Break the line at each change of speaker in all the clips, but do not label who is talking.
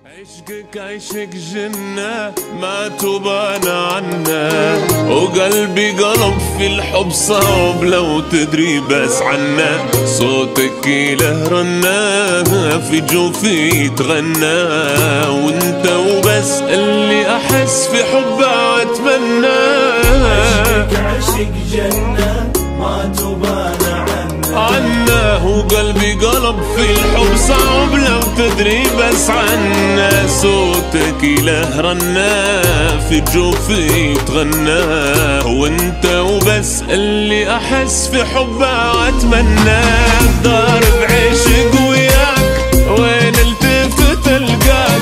عشقك عشق جنة ما تبان عنا، وقلبي قلب في الحب صعب لو تدري بس عنا. صوتك له رنة في جوفي يتغنى، وانت وبس اللي احس في حبه واتمنى.
عشقك عشق جنة ما تبان
عنا، وقلبي قلب في الحب صعب لو تدري بس عنا. صوتك له رنة في جوفي يتغنى، وانت وبس اللي احس في حبه واتمنى. ضارب عشق وياك وين التفت القاك،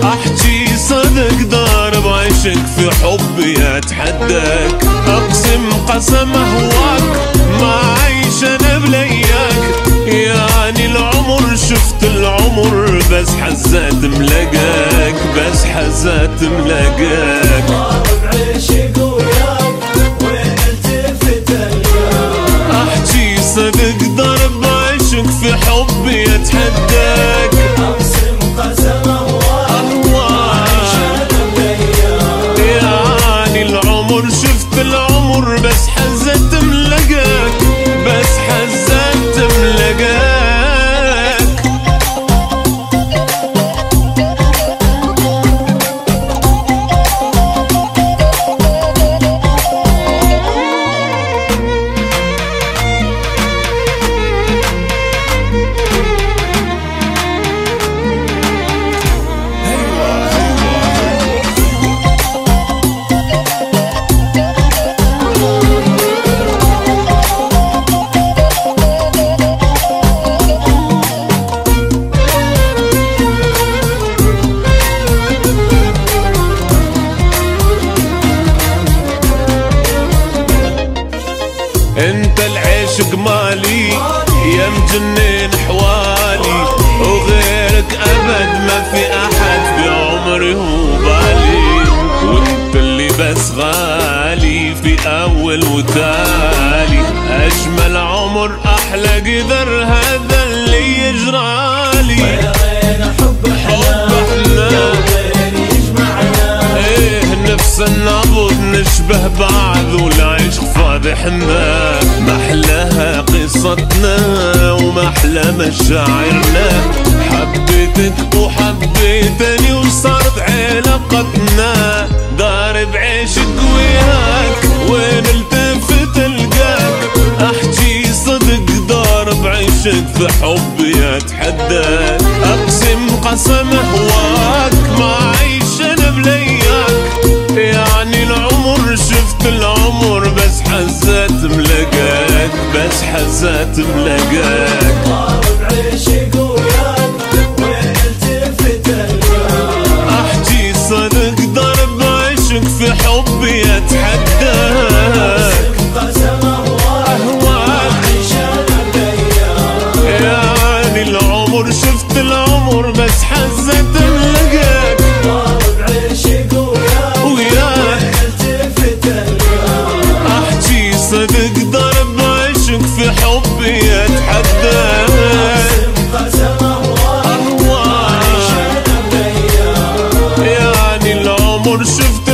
احكي صدق ضارب عشق في حبي اتحداك. اقسم قسم اهواك ما عيش انا بلياك، يعني العمر شفت العمر بس حزات ملقاك، بس حزات ملقاك.
ضارب عشق وياك وين التفت القاك،
احكي صدق ضرب عشق في حبي اتحداك.
اقسم قسم اهواك عيش انا بلياك،
يعني العمر شفت العمر بس حزت ملقاك، بس حزت ملقاك. انت العشق مالي يا مجنن حوالي، وغيرك ابد ما في احد بعمري وبالي. وانت اللي بس غالي في اول وتالي، اجمل عمر احلى قدر هذا اللي يجرالي.
يا غير حب احنا يا غير يجمعنا،
ايه نفس النبض نشبه بعض والعشق فاضحنا. محلاها قصتنا ومحلى مشاعرنا، حبيتك وحبيتني وصارت علاقتنا. ضارب عشق وياك وين التفت القاك، احكي صدق ضارب عشق في حبي اتحداك. اقسم قسم اهواك ما عيش انا بلياك، يعني العمر شفت العمر بس حزات ملقاك، بس حزات ملقاك.
ضارب عشق وياك وين التفت القاك،
احكي صدق ضرب عشق في حبي اتحداك.
قسم اهواك عيش انا بلياك،
يعني العمر شفت العمر بس حزت ملقاك.
ضارب عشق وياك
وياك
التفت القاك،
احكي صدق ضرب عشق في حبي اتحداك.
قسم اهواك عيش انا بلياك،
يعني العمر شفت